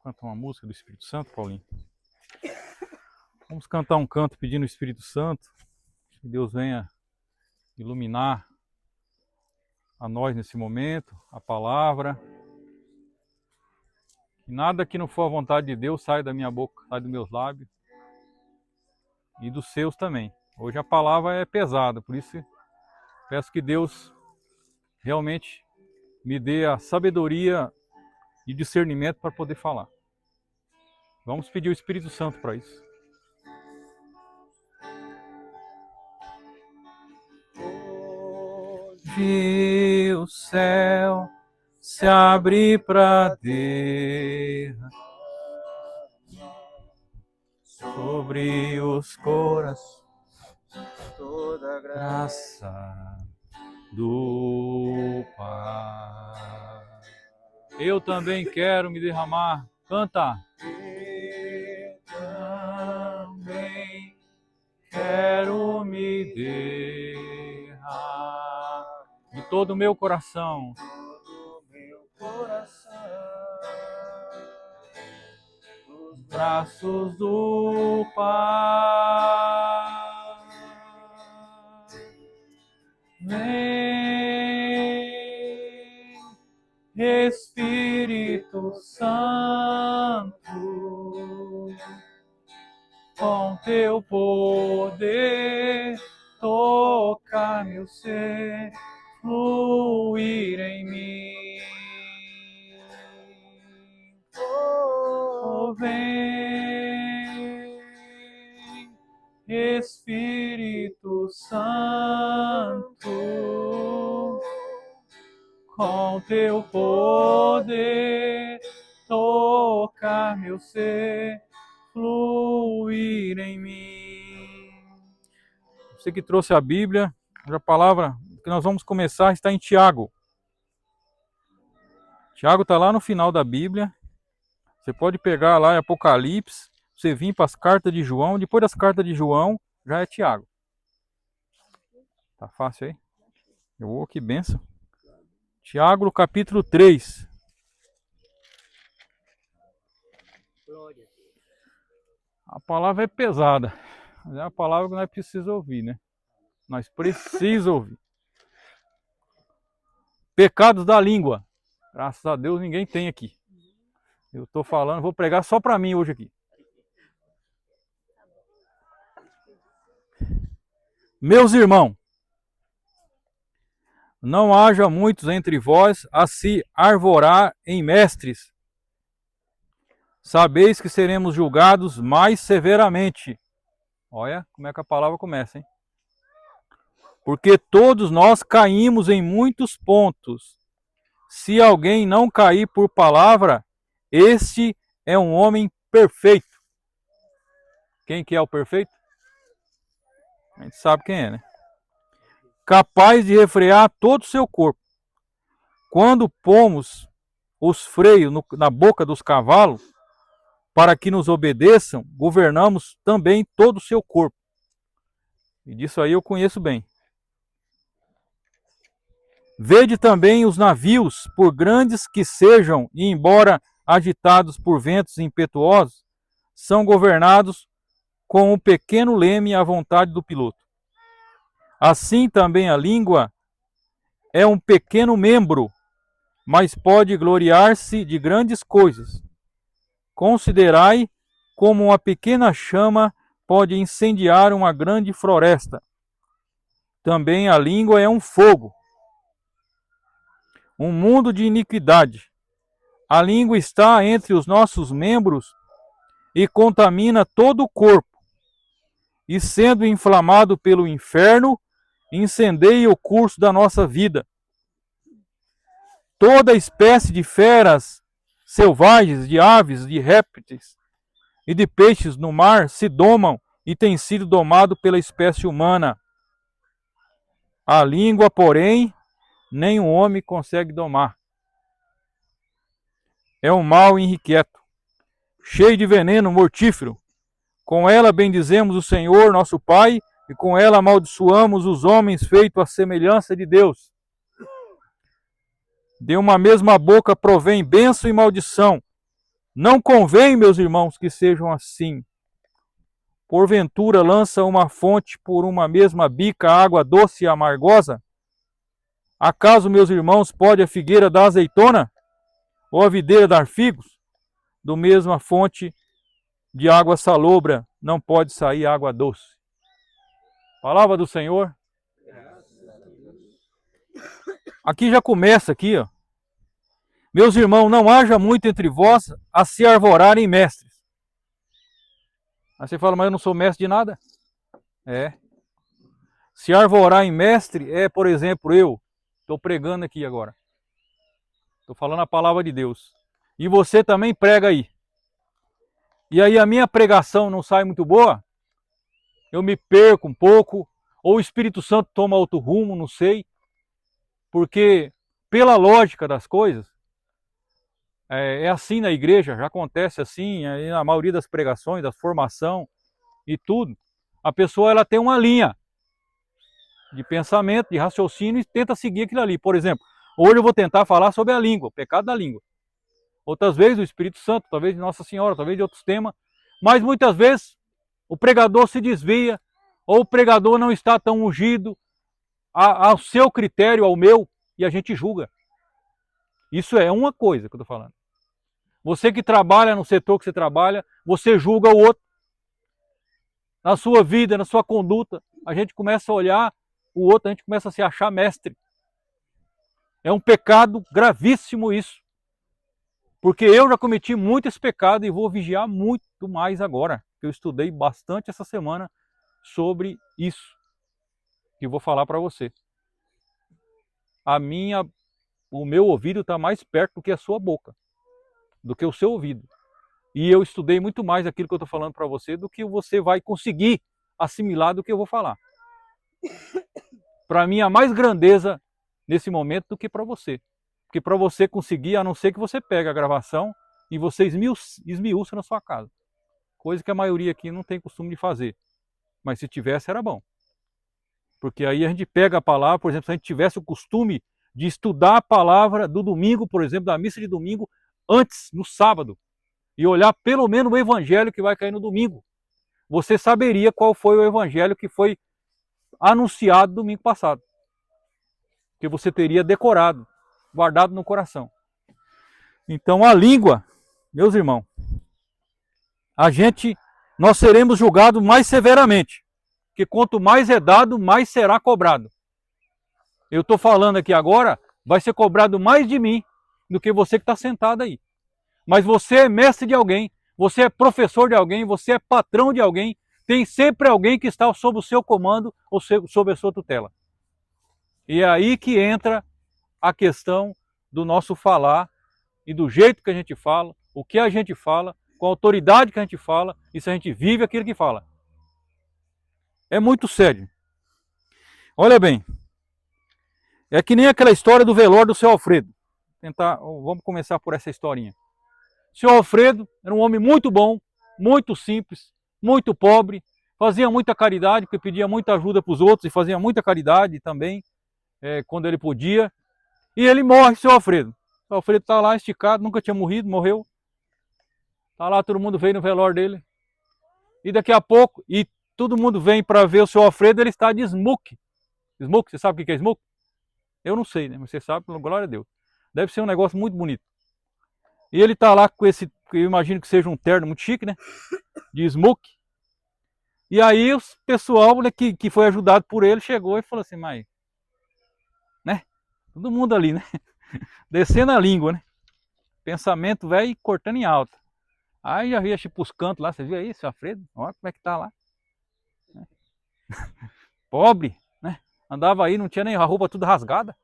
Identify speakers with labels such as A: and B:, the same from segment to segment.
A: Vamos cantar uma música do Espírito Santo, Paulinho? Vamos cantar um canto pedindo o Espírito Santo, que Deus venha iluminar a nós nesse momento, a palavra. Que nada que não for a vontade de Deus saia da minha boca, saia dos meus lábios e dos seus também. Hoje a palavra é pesada, por isso peço que Deus realmente me dê a sabedoria e discernimento para poder falar. Vamos pedir o Espírito Santo para isso. Vi o céu se abre para derramar sobre os corações toda a graça do Pai. Eu também quero me derramar. Canta. Eu também quero me derramar de todo o meu coração. Nos braços do Pai. Vem, Espírito Santo, com teu poder tocar meu ser, fluir em mim. Oh, vem, Espírito Santo, com teu poder tocar meu ser, fluir em mim. Você que trouxe a Bíblia, a palavra que nós vamos começar está em Tiago. Tiago está lá no final da Bíblia. Você pode pegar lá em Apocalipse, você vir para as cartas de João, depois das cartas de João, já é Tiago. Tá fácil aí? Que benção. Tiago, no capítulo 3. A palavra é pesada, mas é uma palavra que nós precisamos ouvir, né? Nós precisamos ouvir. Pecados da língua. Graças a Deus ninguém tem aqui. Eu estou falando, vou pregar só para mim hoje aqui. Meus irmãos, não haja muitos entre vós a se arvorar em mestres. Sabeis que seremos julgados mais severamente. Olha como é que a palavra começa, hein? Porque todos nós caímos em muitos pontos. Se alguém não cair por palavra, este é um homem perfeito. Quem que é o perfeito? A gente sabe quem é, né? Capaz de refrear todo o seu corpo. Quando pomos os freios na boca dos cavalos, para que nos obedeçam, governamos também todo o seu corpo. E disso aí eu conheço bem. Vede também os navios, por grandes que sejam, e embora agitados por ventos impetuosos, são governados com um pequeno leme à vontade do piloto. Assim também a língua é um pequeno membro, mas pode gloriar-se de grandes coisas. Considerai como uma pequena chama pode incendiar uma grande floresta. Também a língua é um fogo, um mundo de iniquidade. A língua está entre os nossos membros e contamina todo o corpo. E sendo inflamado pelo inferno, incendeia o curso da nossa vida. Toda espécie de feras selvagens, de aves, de répteis e de peixes no mar se domam e têm sido domados pela espécie humana. A língua, porém, nenhum homem consegue domar. É um mal irrequieto, cheio de veneno mortífero. Com ela bendizemos o Senhor, nosso Pai, e com ela amaldiçoamos os homens feitos à semelhança de Deus. De uma mesma boca provém bênção e maldição. Não convém, meus irmãos, que sejam assim. Porventura lança uma fonte por uma mesma bica água doce e amargosa? Acaso, meus irmãos, pode a figueira dar azeitona? Ou a videira dar figos? Do mesma fonte de água salobra não pode sair água doce. Palavra do Senhor. Aqui já começa aqui, ó. Meus irmãos, não haja muito entre vós a se arvorarem mestres. Aí você fala, mas eu não sou mestre de nada? É. Se arvorar em mestre é, por exemplo, eu estou pregando aqui agora. Estou falando a palavra de Deus. E você também prega aí. E aí a minha pregação não sai muito boa, eu me perco um pouco, ou o Espírito Santo toma outro rumo, não sei. Porque, pela lógica das coisas, é assim na igreja, já acontece assim, na maioria das pregações, da formação e tudo. A pessoa ela tem uma linha de pensamento, de raciocínio e tenta seguir aquilo ali. Por exemplo, hoje eu vou tentar falar sobre a língua, o pecado da língua. Outras vezes o Espírito Santo, talvez de Nossa Senhora, talvez de outros temas. Mas muitas vezes o pregador se desvia, ou o pregador não está tão ungido ao seu critério, ao meu, e a gente julga. Isso é uma coisa que eu estou falando. Você que trabalha no setor que você trabalha, você julga o outro. Na sua vida, na sua conduta, a gente começa a olhar o outro, a gente começa a se achar mestre. É um pecado gravíssimo isso. Porque eu já cometi muito esse pecado e vou vigiar muito mais agora. Eu estudei bastante essa semana sobre isso que vou falar para você. O meu ouvido está mais perto do que a sua boca, do que o seu ouvido. E eu estudei muito mais aquilo que eu estou falando para você do que você vai conseguir assimilar do que eu vou falar. Para mim, há mais grandeza nesse momento do que para você. Porque para você conseguir, a não ser que você pegue a gravação e você esmiuça na sua casa. Coisa que a maioria aqui não tem costume de fazer. Mas se tivesse, era bom. Porque aí a gente pega a palavra, por exemplo, se a gente tivesse o costume de estudar a palavra do domingo, por exemplo, da missa de domingo, antes, no sábado, e olhar pelo menos o evangelho que vai cair no domingo, você saberia qual foi o evangelho que foi anunciado domingo passado. Que você teria decorado, guardado no coração. Então a língua, meus irmãos, nós seremos julgados mais severamente. Porque quanto mais é dado, mais será cobrado. Eu estou falando aqui agora, vai ser cobrado mais de mim do que você que está sentado aí. Mas você é mestre de alguém, você é professor de alguém, você é patrão de alguém, tem sempre alguém que está sob o seu comando ou sob a sua tutela. E é aí que entra a questão do nosso falar e do jeito que a gente fala, o que a gente fala, com a autoridade que a gente fala e se a gente vive aquilo que fala. É muito sério. Olha bem, é que nem aquela história do velório do seu Alfredo. Vamos começar por essa historinha. O seu Alfredo era um homem muito bom, muito simples, muito pobre, fazia muita caridade, porque pedia muita ajuda para os outros e fazia muita caridade também, quando ele podia. E ele morre, seu Alfredo. O Alfredo está lá esticado, nunca tinha morrido, morreu. Está lá, todo mundo veio no velório dele. E daqui a pouco, todo mundo vem para ver o seu Alfredo, ele está de smoke. Smoke, você sabe o que é smoke? Eu não sei, né? Mas você sabe, glória a Deus. Deve ser um negócio muito bonito. E ele está lá com esse, eu imagino que seja um terno muito chique, né? De smoke. E aí o pessoal, né, que foi ajudado por ele chegou e falou assim, mas, né? Todo mundo ali, né? Descendo a língua, né? Pensamento velho cortando em alta. Aí já via tipo os cantos lá, você viu aí, seu Alfredo? Olha como é que tá lá. Pobre, né? Andava aí, não tinha nem a roupa tudo rasgada.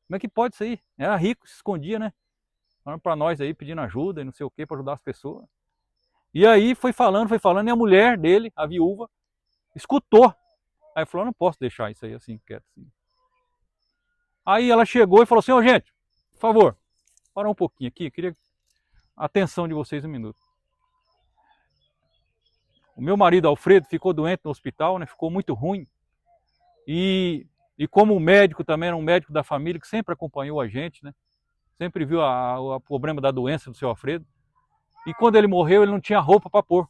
A: Como é que pode isso aí? Era rico, se escondia, né? Falando pra nós aí, pedindo ajuda e não sei o que, pra ajudar as pessoas. E aí foi falando, e a mulher dele, a viúva, escutou. Aí falou, não posso deixar isso aí assim, quieto assim. Aí ela chegou e falou assim, ô gente, por favor, para um pouquinho aqui, eu queria a atenção de vocês um minuto. O meu marido Alfredo ficou doente no hospital, né? Ficou muito ruim. E como médico também, era um médico da família que sempre acompanhou a gente, né? Sempre viu o problema da doença do seu Alfredo. E quando ele morreu, ele não tinha roupa para pôr.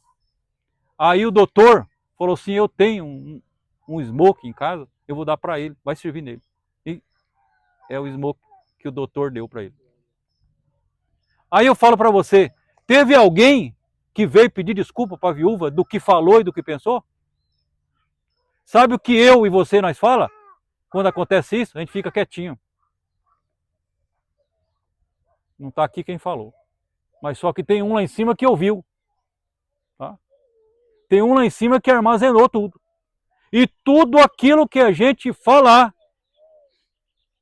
A: Aí o doutor falou assim, eu tenho um smoke em casa, eu vou dar para ele, vai servir nele. E é o smoke que o doutor deu para ele. Aí eu falo para você, teve alguém que veio pedir desculpa para a viúva do que falou e do que pensou? Sabe o que eu e você nós fala? Quando acontece isso, a gente fica quietinho. Não está aqui quem falou. Mas só que tem um lá em cima que ouviu. Tá? Tem um lá em cima que armazenou tudo. E tudo aquilo que a gente falar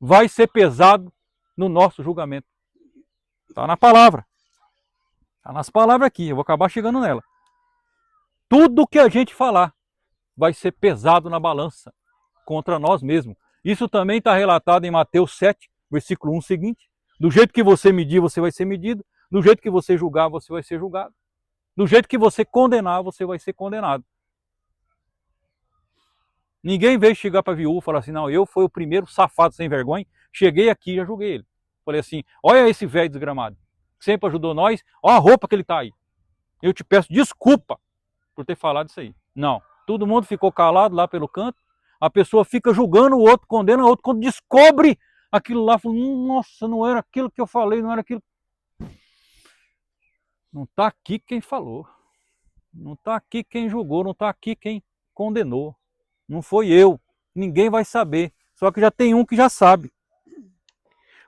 A: vai ser pesado no nosso julgamento. Está na palavra. Está nas palavras aqui, eu vou acabar chegando nela. Tudo que a gente falar vai ser pesado na balança contra nós mesmos. Isso também está relatado em Mateus 7, versículo 1 seguinte. Do jeito que você medir, você vai ser medido. Do jeito que você julgar, você vai ser julgado. Do jeito que você condenar, você vai ser condenado. Ninguém veio chegar para a viúva e falar assim, não, eu fui o primeiro safado sem vergonha, cheguei aqui e já julguei ele. Falei assim, olha esse velho desgramado, que sempre ajudou nós, olha a roupa que ele está aí. Eu te peço desculpa por ter falado isso aí. Não, todo mundo ficou calado lá pelo canto, a pessoa fica julgando o outro, condena o outro, quando descobre aquilo lá, fala, nossa, não era aquilo que eu falei, não era aquilo. Não está aqui quem falou, não está aqui quem julgou, não está aqui quem condenou. Não foi eu, ninguém vai saber, só que já tem um que já sabe.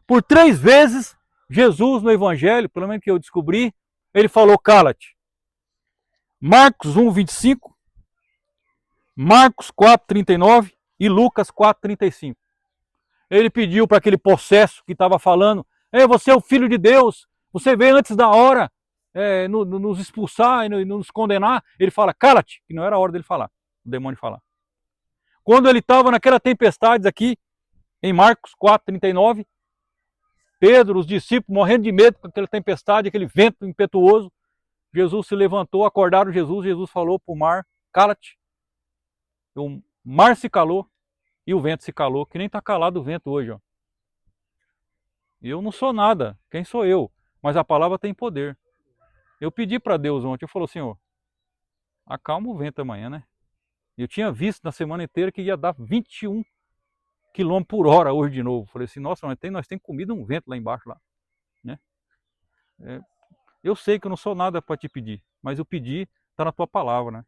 A: Por 3 vezes, Jesus no Evangelho, pelo menos que eu descobri, ele falou cala-te. Marcos 1, 25, Marcos 4, 39 e Lucas 4, 35. Ele pediu para aquele possesso que estava falando, você é o Filho de Deus, você veio antes da hora nos expulsar e nos condenar. Ele fala, cala-te, que não era a hora dele falar, o demônio falar. Quando ele estava naquela tempestade aqui, em Marcos 4, 39, Pedro, os discípulos morrendo de medo com aquela tempestade, aquele vento impetuoso, Jesus se levantou, acordaram Jesus, Jesus falou para o mar, cala-te. O mar se calou e o vento se calou, que nem está calado o vento hoje. Ó. Eu não sou nada, quem sou eu? Mas a palavra tem poder. Eu pedi para Deus ontem, eu falei, Senhor, acalma o vento amanhã, né? Eu tinha visto na semana inteira que ia dar 21 km por hora hoje de novo. Falei assim, nossa, nós temos comido um vento lá embaixo. Lá, né? Eu sei que eu não sou nada para te pedir, mas eu pedi, está na tua palavra. Né?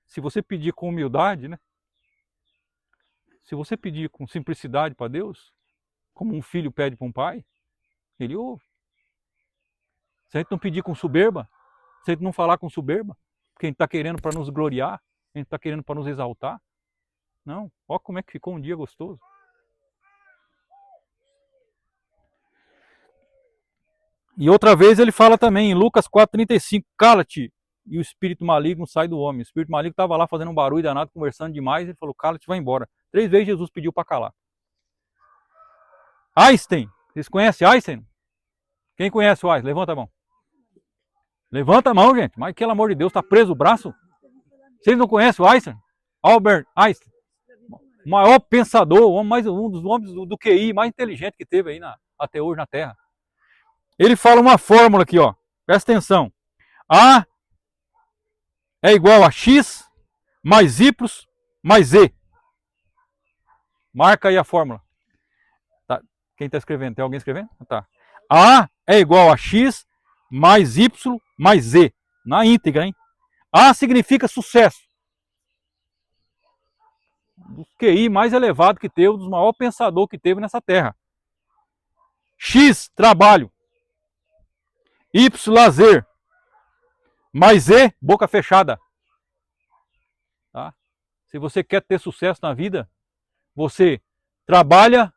A: Se você pedir com humildade, né? Se você pedir com simplicidade para Deus, como um filho pede para um pai, ele ouve. Se a gente não pedir com soberba, se a gente não falar com soberba, porque a gente está querendo para nos gloriar, a gente está querendo para nos exaltar. Não, olha como é que ficou um dia gostoso. E outra vez ele fala também, em Lucas 4,35, cala-te, e o espírito maligno sai do homem. O espírito maligno estava lá fazendo um barulho danado, conversando demais, ele falou, cala-te, vai embora. 3 vezes Jesus pediu para calar. Einstein, vocês conhecem Einstein? Quem conhece o Einstein? Levanta a mão. Levanta a mão, gente. Mas, pelo amor de Deus, está preso o braço? Vocês não conhecem o Einstein? Albert Einstein. O maior pensador, um dos homens do QI mais inteligente que teve aí até hoje na Terra. Ele fala uma fórmula aqui, ó. Presta atenção. A é igual a X mais Y mais Z. Marca aí a fórmula. Tá. Quem está escrevendo? Tem alguém escrevendo? Tá. A é igual a X mais Y mais Z. Na íntegra, hein? A significa sucesso. Do QI mais elevado que teve, dos maiores pensadores que teve nessa terra. X, trabalho. Y, lazer. Mais Z, boca fechada. Tá? Se você quer ter sucesso na vida, você trabalha,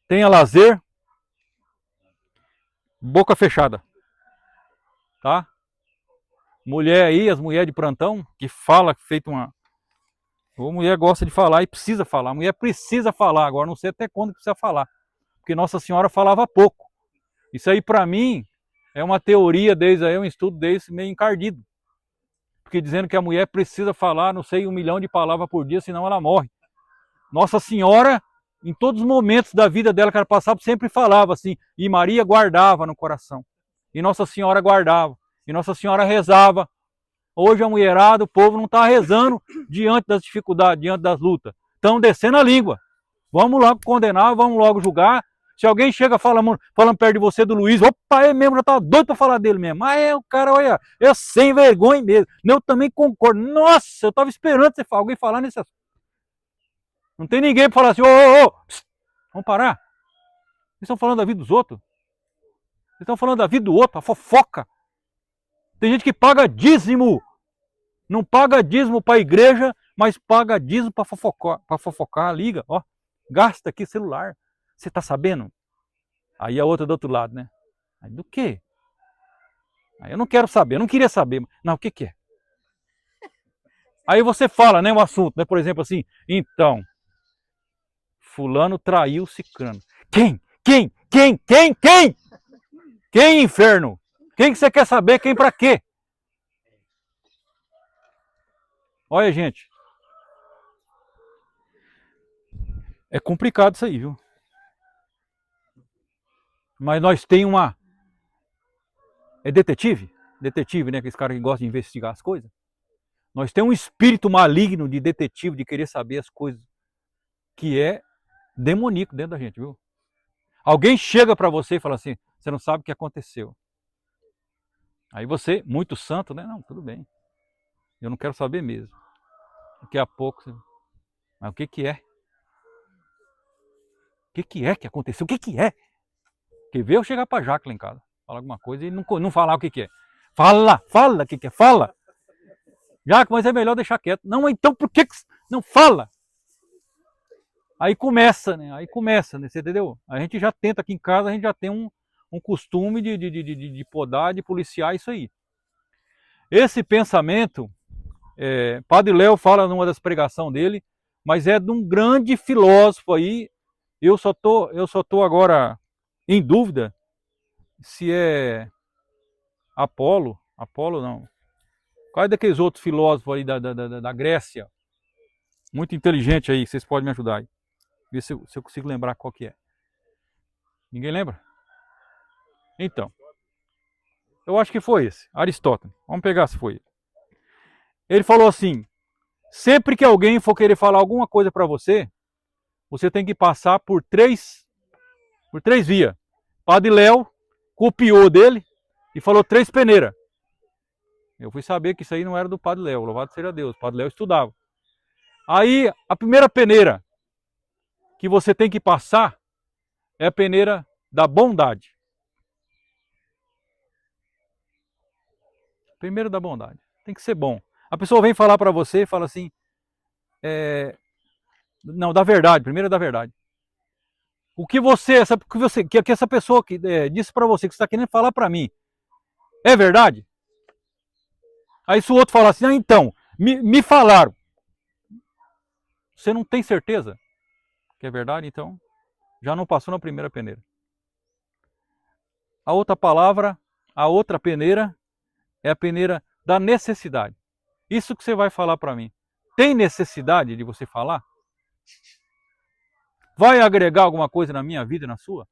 A: tenha lazer, boca fechada. Tá? Mulher aí, as mulheres de plantão, que fala feito uma... A mulher gosta de falar e precisa falar. A mulher precisa falar, agora não sei até quando precisa falar. Porque Nossa Senhora falava pouco. Isso aí para mim é uma teoria desde aí, um estudo desse meio encardido. Porque dizendo que a mulher precisa falar, não sei, 1 milhão de palavras por dia, senão ela morre. Nossa Senhora, em todos os momentos da vida dela que ela passava, sempre falava assim, e Maria guardava no coração. E Nossa Senhora guardava. E Nossa Senhora rezava. Hoje a mulherada, o povo não está rezando diante das dificuldades, diante das lutas. Estão descendo a língua. Vamos logo condenar, vamos logo julgar. Se alguém chega falando perto de você do Luiz, opa, é mesmo, já estava doido para falar dele mesmo. Mas o cara, olha, é sem vergonha mesmo. Eu também concordo. Nossa, eu estava esperando alguém falar nesse assunto. Não tem ninguém para falar assim, vamos parar. Vocês estão falando da vida dos outros? Vocês estão falando da vida do outro, a fofoca. Tem gente que paga dízimo. Não paga dízimo para a igreja, mas paga dízimo para fofocar, liga, ó. Gasta aqui celular. Você tá sabendo? Aí a outra do outro lado, né? Aí do quê? Aí eu não quero saber, eu não queria saber. Não, o que que é? Aí você fala, né, o assunto, né? Por exemplo assim, então, fulano traiu cicrano. Quem? Quem? Quem, inferno? Quem que você quer saber? Quem pra quê? Olha, gente. É complicado isso aí, viu? Mas nós tem uma... É detetive? Detetive, né? Aqueles caras que gostam de investigar as coisas. Nós temos um espírito maligno de detetive, de querer saber as coisas. Que é demoníaco dentro da gente, viu? Alguém chega pra você e fala assim, você não sabe o que aconteceu. Aí você, muito santo, né? Não, tudo bem. Eu não quero saber mesmo. Daqui a pouco... Mas o que que é? O que é que aconteceu? O que é? Quer ver eu chegar pra Jaque lá em casa, falar alguma coisa e não falar o que é. Fala o que é, fala. Jaque, mas é melhor deixar quieto. Não, então por que não fala? Aí começa, né? Você entendeu? A gente já tenta aqui em casa, a gente já tem um costume de podar, de policiar isso aí. Esse pensamento, Padre Léo fala numa das pregações dele, mas é de um grande filósofo aí. Eu só tô agora em dúvida se é Apolo não. Qual é daqueles outros filósofos aí da Grécia? Muito inteligente aí, vocês podem me ajudar aí. Ver se eu consigo lembrar qual que é. Ninguém lembra? Então, eu acho que foi esse, Aristóteles. Vamos pegar se foi. Ele falou assim, sempre que alguém for querer falar alguma coisa para você, você tem que passar por três vias. Padre Léo copiou dele e falou 3 peneiras. Eu fui saber que isso aí não era do Padre Léo, louvado seja Deus. O Padre Léo estudava. Aí, a primeira peneira que você tem que passar é a peneira da bondade. Primeiro da bondade. Tem que ser bom. A pessoa vem falar para você e fala assim, não, da verdade, primeiro é da verdade. O que que essa pessoa que disse para você, que você está querendo falar para mim, é verdade? Aí se o outro falar assim, então, me falaram. Você não tem certeza que é verdade, então já não passou na primeira peneira. A outra peneira é a peneira da necessidade. Isso que você vai falar para mim, tem necessidade de você falar? Vai agregar alguma coisa na minha vida e na sua?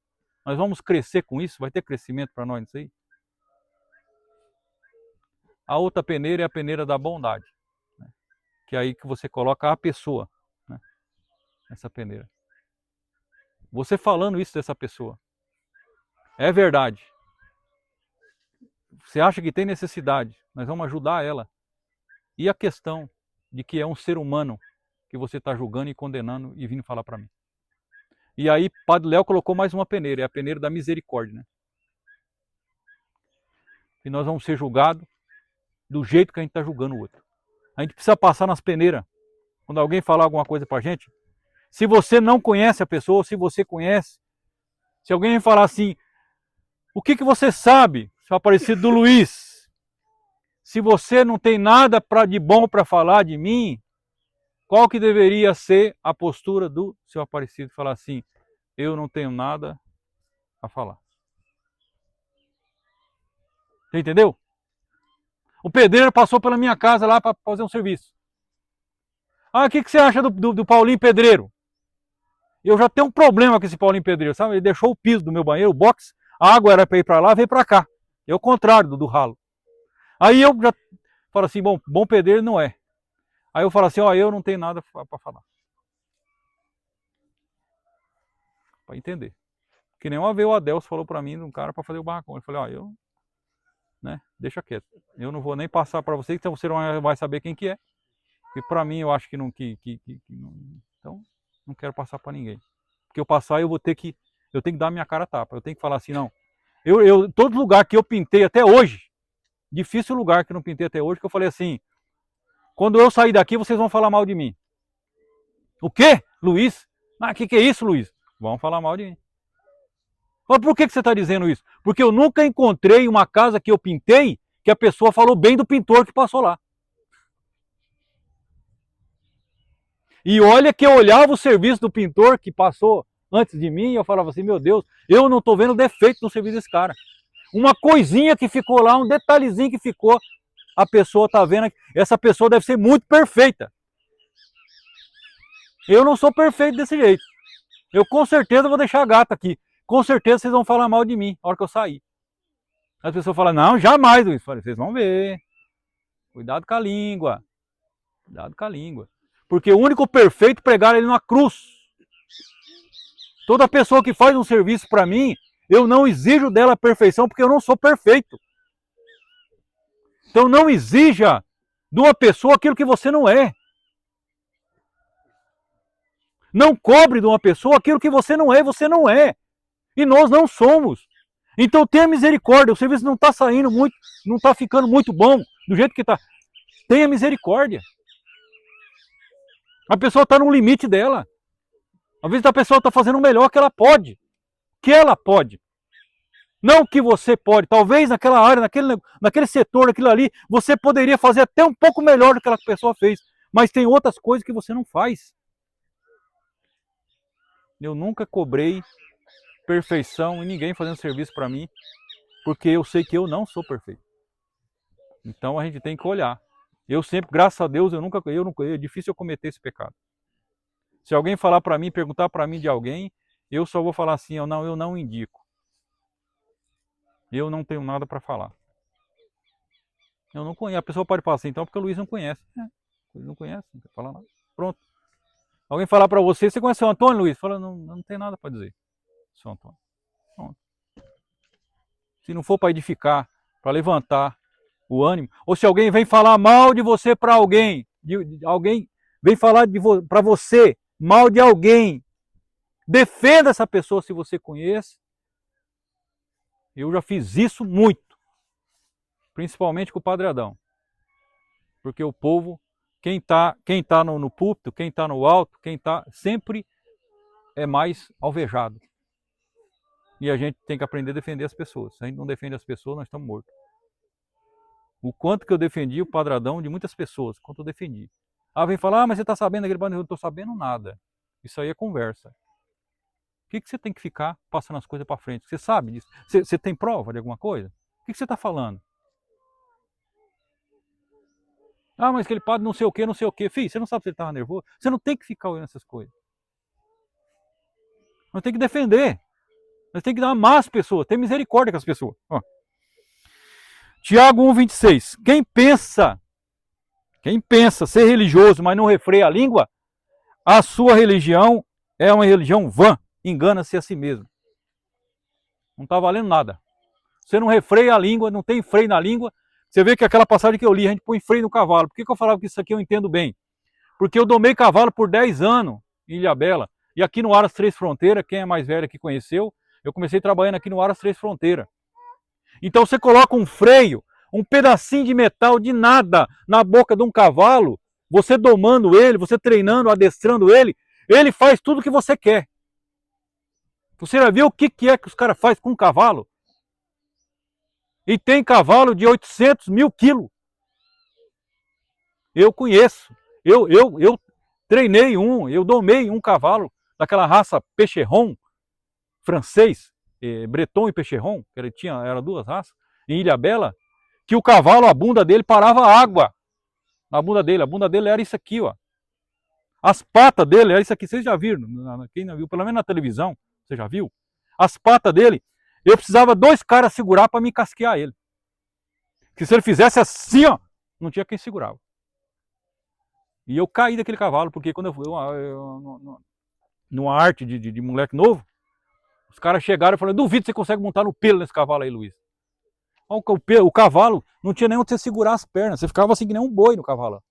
A: Nós vamos crescer com isso? Vai ter crescimento para nós nisso aí? A outra peneira é a peneira da bondade, né? Que é aí que você coloca a pessoa, né? Essa peneira. Você falando isso dessa pessoa, é verdade. Você acha que tem necessidade, nós vamos ajudar ela. E a questão de que é um ser humano que você está julgando e condenando e vindo falar para mim. E aí Padre Léo colocou mais uma peneira, é a peneira da misericórdia, né? E nós vamos ser julgados do jeito que a gente está julgando o outro. A gente precisa passar nas peneiras. Quando alguém falar alguma coisa para a gente, se você não conhece a pessoa, ou se você conhece, se alguém falar assim, o que você sabe, seu Aparecido do Luiz? Se você não tem nada de bom para falar de mim, qual que deveria ser a postura do seu Aparecido? Falar assim, eu não tenho nada a falar. Você entendeu? O pedreiro passou pela minha casa lá para fazer um serviço. Ah, o que você acha do Paulinho Pedreiro? Eu já tenho um problema com esse Paulinho Pedreiro, sabe? Ele deixou o piso do meu banheiro, o box, a água era para ir para lá, veio para cá. É o contrário do ralo. Aí eu já falo assim, bom pedreiro não é. Aí eu falo assim, ó, eu não tenho nada para falar. Para entender. Que nem uma vez o Adelso falou para mim, um cara para fazer o barracão. Eu falei, ó, eu, né, deixa quieto. Eu não vou nem passar para você, então você não vai saber quem que é. E para mim eu acho que não, não, então não quero passar para ninguém. Porque eu passar eu tenho que dar minha cara a tapa. Eu tenho que falar assim, não. Todo lugar que eu pintei até hoje, difícil lugar que eu não pintei até hoje, que eu falei assim, quando eu sair daqui vocês vão falar mal de mim. O quê? Luiz? Ah, que é isso, Luiz? Vão falar mal de mim. Mas por que você está dizendo isso? Porque eu nunca encontrei uma casa que eu pintei que a pessoa falou bem do pintor que passou lá. E olha que eu olhava o serviço do pintor que passou antes de mim e eu falava assim, meu Deus, eu não estou vendo defeito no serviço desse cara. Uma coisinha que ficou lá, um detalhezinho que ficou, a pessoa está vendo, essa pessoa deve ser muito perfeita. Eu não sou perfeito desse jeito. Eu com certeza vou deixar a gata aqui. Com certeza vocês vão falar mal de mim na hora que eu sair. As pessoas falam, não, jamais, Luiz. Falei, vocês vão ver. Cuidado com a língua. Cuidado com a língua. Porque o único perfeito pregaram ele numa cruz. Toda pessoa que faz um serviço para mim, eu não exijo dela a perfeição porque eu não sou perfeito. Então não exija de uma pessoa aquilo que você não é. Não cobre de uma pessoa aquilo que você não é. E nós não somos. Então tenha misericórdia, o serviço não está saindo muito, não está ficando muito bom, do jeito que está. Tenha misericórdia. A pessoa está no limite dela. Às vezes a pessoa está fazendo o melhor que ela pode. Que ela pode. Não que você pode. Talvez naquela área, naquele setor, naquilo ali, você poderia fazer até um pouco melhor do que aquela pessoa fez. Mas tem outras coisas que você não faz. Eu nunca cobrei perfeição em ninguém fazendo serviço para mim, porque eu sei que eu não sou perfeito. Então a gente tem que olhar. Eu sempre, graças a Deus, é difícil eu cometer esse pecado. Se alguém falar para mim, perguntar para mim de alguém, eu só vou falar assim, eu não indico. Eu não tenho nada para falar. Eu não conheço. A pessoa pode falar assim, então, porque o Luiz não conhece. O Luiz não conhece, não quer falar nada. Pronto. Alguém falar para você, você conhece o Antônio, Luiz? Fala, não tem nada para dizer. Seu Antônio. Pronto. Se não for para edificar, para levantar o ânimo, ou se alguém vem falar mal de você para alguém, alguém vem falar para você mal de alguém, defenda essa pessoa se você conhece. Eu já fiz isso muito, principalmente com o Padre Adão, porque o povo, quem tá no púlpito, quem está no alto, quem está sempre é mais alvejado. E a gente tem que aprender a defender as pessoas. Se a gente não defende as pessoas, nós estamos mortos. O quanto que eu defendi o Padre Adão de muitas pessoas, quanto eu defendi. Ah, vem falar, mas você está sabendo daquele padre? Eu não estou sabendo nada. Isso aí é conversa. O que você tem que ficar passando as coisas para frente? Você sabe disso? Você tem prova de alguma coisa? O que você está falando? Ah, mas aquele padre não sei o que, não sei o que. Filho, você não sabe se ele estava nervoso? Você não tem que ficar olhando essas coisas. Nós tem que defender. Nós tem que dar amar as pessoas, ter misericórdia com as pessoas. Ó. Tiago 1,26. Quem pensa ser religioso, mas não refreia a língua, a sua religião é uma religião vã, engana-se a si mesmo. Não está valendo nada. Você não refreia a língua, não tem freio na língua. Você vê que aquela passagem que eu li, a gente põe freio no cavalo. Por que eu falava que isso aqui eu entendo bem? Porque eu domei cavalo por 10 anos em Ilhabela. E aqui no Aras Três Fronteiras, quem é mais velho que conheceu, eu comecei trabalhando aqui no Aras Três Fronteiras. Então você coloca um freio, um pedacinho de metal de nada na boca de um cavalo, você domando ele, você treinando, adestrando ele, ele faz tudo o que você quer. Você já viu o que é que os caras fazem com um cavalo? E tem cavalo de 800 mil quilos. Eu conheço. Eu treinei eu domei um cavalo daquela raça Percheron, francês, Breton e Percheron, que era duas raças, em Ilhabela, que o cavalo, a bunda dele parava água. Na bunda dele era isso aqui, ó. As patas dele era isso aqui, vocês já viram? Quem não viu, pelo menos na televisão, você já viu? As patas dele, eu precisava 2 caras segurar para me casquear ele. Que se ele fizesse assim, ó, não tinha quem segurava. E eu caí daquele cavalo, porque quando eu fui numa arte de moleque novo, os caras chegaram e falaram, duvido que você consegue montar no pelo nesse cavalo aí, Luiz. O cavalo não tinha nem onde você segurar as pernas, você ficava assim que nem um boi no cavalo.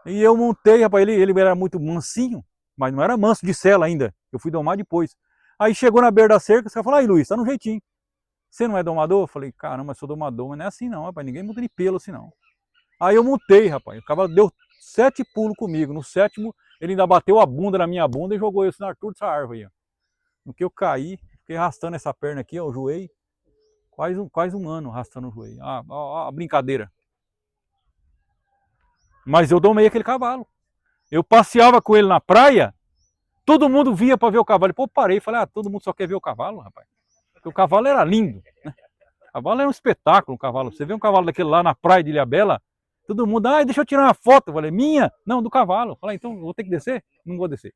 A: E eu montei, rapaz, ele era muito mansinho, mas não era manso de sela ainda, eu fui domar depois. Aí chegou na beira da cerca, os caras falaram, aí Luiz, tá no jeitinho. Você não é domador? Eu falei, caramba, eu sou domador, mas não é assim não, rapaz, ninguém monta de pelo assim não. Aí eu montei, rapaz, o cavalo deu 7 pulos comigo, no 7º ele ainda bateu a bunda na minha bunda e jogou eu na altura dessa árvore aí, ó. No que eu caí, fiquei arrastando essa perna aqui, ó, o joelho, quase um ano arrastando o joelho. A brincadeira. Mas eu domei aquele cavalo. Eu passeava com ele na praia, todo mundo via para ver o cavalo. Pô, parei, falei, todo mundo só quer ver o cavalo, rapaz. Porque o cavalo era lindo, né? O cavalo era um espetáculo, o cavalo. Você vê um cavalo daquele lá na praia de Ilhabela, todo mundo, deixa eu tirar uma foto. Eu falei, minha? Não, do cavalo. Eu falei, então vou ter que descer? Não vou descer.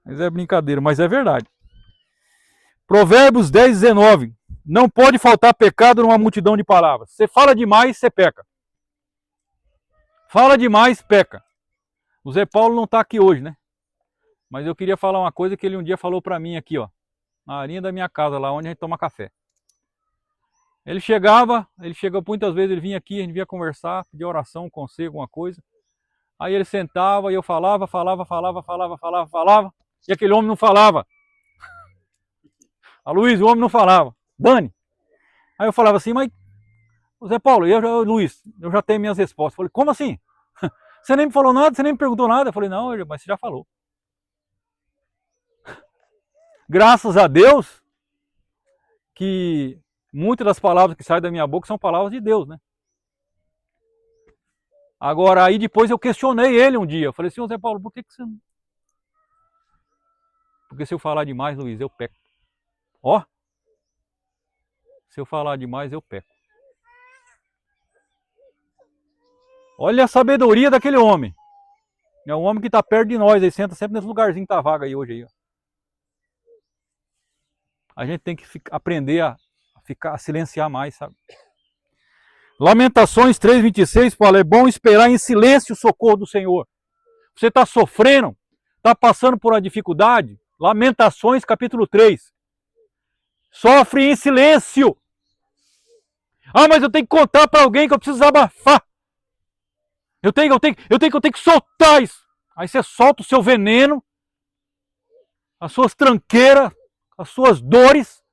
A: Mas é brincadeira, mas é verdade. Provérbios 10, 19. Não pode faltar pecado numa multidão de palavras. Você fala demais, você peca. Fala demais, peca. O Zé Paulo não está aqui hoje, né? Mas eu queria falar uma coisa que ele um dia falou para mim aqui, ó. Na arinha da minha casa, lá onde a gente toma café. Ele chega muitas vezes, ele vinha aqui, a gente vinha conversar, pedir oração, conselho, alguma coisa. Aí ele sentava e eu falava, e aquele homem não falava. A Luiz, o homem não falava. Dani. Aí eu falava assim, mas Zé Paulo, Luiz, eu já tenho minhas respostas. Eu falei, como assim? Você nem me falou nada, você nem me perguntou nada. Eu falei, não, mas você já falou. Graças a Deus que muitas das palavras que saem da minha boca são palavras de Deus, né? Agora, aí depois eu questionei ele um dia. Eu falei assim, Zé Paulo, por que você não... Porque se eu falar demais, Luiz, eu peco. Ó, se eu falar demais, eu peco. Olha a sabedoria daquele homem. É um homem que está perto de nós, ele senta sempre nesse lugarzinho que tá vago aí hoje. Aí, ó. A gente tem que aprender a silenciar mais, sabe? Lamentações 3:26 fala, é bom esperar em silêncio o socorro do Senhor. Você está sofrendo, está passando por uma dificuldade, Lamentações capítulo 3. Sofre em silêncio. Mas eu tenho que contar para alguém que eu preciso abafar. Eu tenho que soltar isso. Aí você solta o seu veneno, as suas tranqueiras, as suas dores,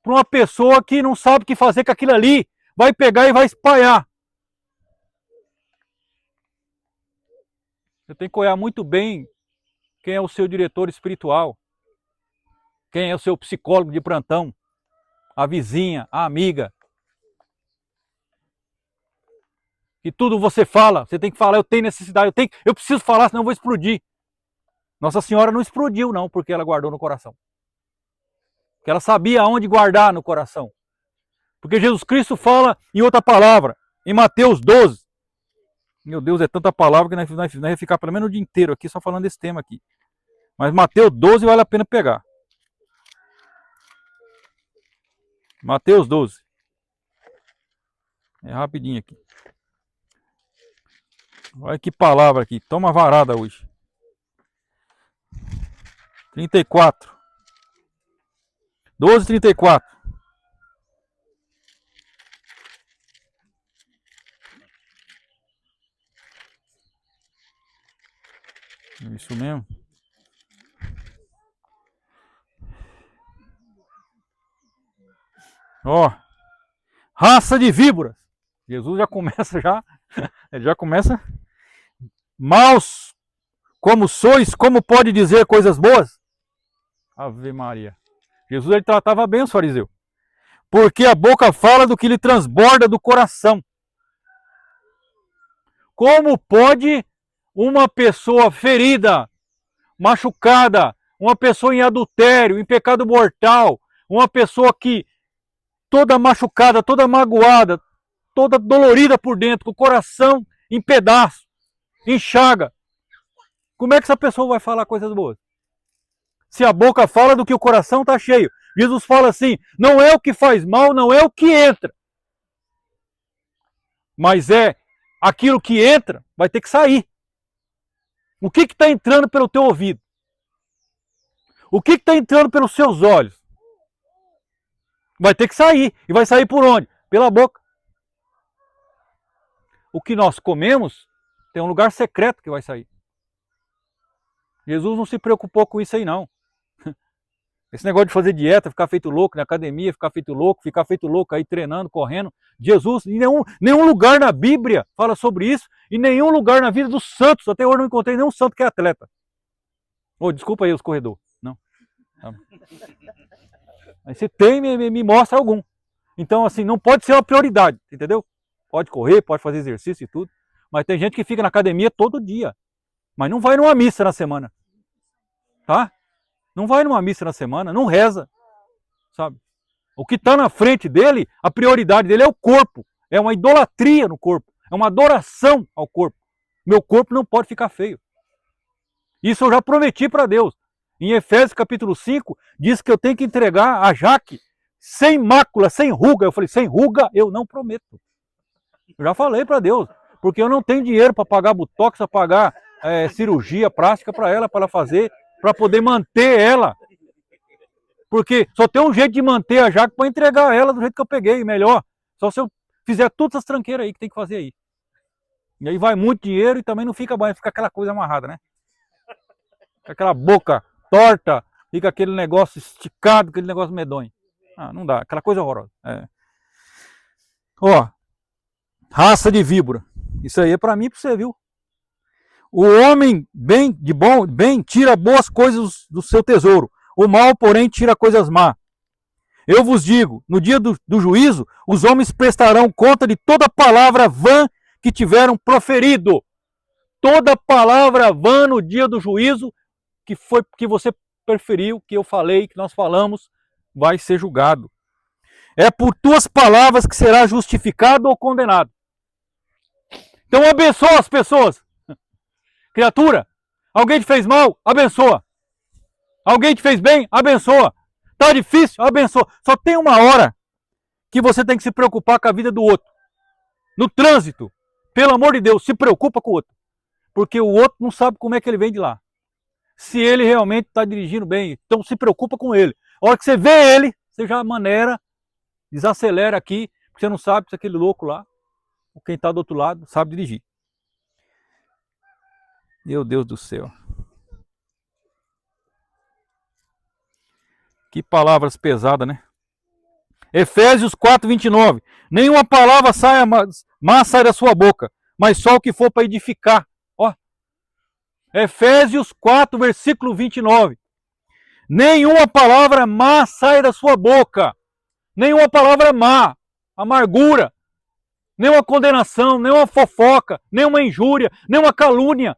A: para uma pessoa que não sabe o que fazer com aquilo ali. Vai pegar e vai espalhar. Você tem que olhar muito bem quem é o seu diretor espiritual, quem é o seu psicólogo de plantão, a vizinha, a amiga. E tudo você fala, você tem que falar, eu tenho necessidade, eu preciso falar, senão eu vou explodir. Nossa Senhora não explodiu não, porque ela guardou no coração. Porque ela sabia aonde guardar no coração. Porque Jesus Cristo fala em outra palavra, em Mateus 12. Meu Deus, é tanta palavra que nós vai ficar pelo menos o dia inteiro aqui só falando desse tema aqui. Mas Mateus 12 vale a pena pegar. Mateus 12. É rapidinho aqui. Olha que palavra aqui. Toma varada hoje. 34. 12:34. Isso mesmo. Ó. Raça de víboras. Jesus já começa ele já começa. Maus como sois, como pode dizer coisas boas? Ave Maria. Jesus ele tratava bem os fariseus. Porque a boca fala do que lhe transborda do coração. Como pode uma pessoa ferida, machucada, uma pessoa em adultério, em pecado mortal, uma pessoa que toda machucada, toda magoada, toda dolorida por dentro, com o coração em pedaços, em chaga, como é que essa pessoa vai falar coisas boas? Se a boca fala do que o coração está cheio. Jesus fala assim, não é o que faz mal, não é o que entra. Mas é aquilo que entra, vai ter que sair. O que está entrando pelo teu ouvido? O que está entrando pelos seus olhos? Vai ter que sair. E vai sair por onde? Pela boca. O que nós comemos tem um lugar secreto que vai sair. Jesus não se preocupou com isso aí não. Esse negócio de fazer dieta, ficar feito louco na academia, ficar feito louco aí treinando, correndo. Jesus, em nenhum lugar na Bíblia fala sobre isso, e nenhum lugar na vida dos santos. Até hoje eu não encontrei nenhum santo que é atleta. Oh, desculpa aí os corredores. Não. Aí se tem, me mostra algum. Então, assim, não pode ser uma prioridade, entendeu? Pode correr, pode fazer exercício e tudo. Mas tem gente que fica na academia todo dia. Mas não vai numa missa na semana. Tá? Não vai numa missa na semana, não reza. Sabe? O que está na frente dele, a prioridade dele é o corpo. É uma idolatria no corpo. É uma adoração ao corpo. Meu corpo não pode ficar feio. Isso eu já prometi para Deus. Em Efésios capítulo 5, diz que eu tenho que entregar a Jaque sem mácula, sem ruga. Eu falei, sem ruga eu não prometo. Eu já falei para Deus. Porque eu não tenho dinheiro para pagar botox, para pagar cirurgia plástica para ela fazer, para poder manter ela. Porque só tem um jeito de manter a Jaque para entregar ela do jeito que eu peguei, melhor. Só se eu fizer todas as tranqueiras aí que tem que fazer aí. E aí vai muito dinheiro e também não fica bom, fica aquela coisa amarrada, né? Fica aquela boca torta, fica aquele negócio esticado, aquele negócio medonho. Ah, não dá, aquela coisa horrorosa. Ó, raça de víbora. Isso aí é para mim e para você, viu? O homem bem tira boas coisas do seu tesouro. O mal, porém, tira coisas más. Eu vos digo, no dia do juízo, os homens prestarão conta de toda palavra vã que tiveram proferido. Toda palavra vã no dia do juízo que você preferiu, que eu falei, que nós falamos, vai ser julgado. É por tuas palavras que será justificado ou condenado. Então abençoa as pessoas. Criatura, alguém te fez mal? Abençoa. Alguém te fez bem? Abençoa. Tá difícil? Abençoa. Só tem uma hora que você tem que se preocupar com a vida do outro. No trânsito, pelo amor de Deus, se preocupa com o outro. Porque o outro não sabe como é que ele vem de lá. Se ele realmente está dirigindo bem, então se preocupa com ele. A hora que você vê ele, você já maneira, desacelera aqui, porque você não sabe se aquele louco lá, ou quem está do outro lado, sabe dirigir. Meu Deus do céu. Que palavras pesadas, né? Efésios 4:29. Nenhuma palavra má sai da sua boca, mas só o que for para edificar. Ó. Efésios 4, versículo 29. Nenhuma palavra má sai da sua boca. Nenhuma palavra má. Amargura. Nenhuma condenação, nenhuma fofoca, nenhuma injúria, nenhuma calúnia.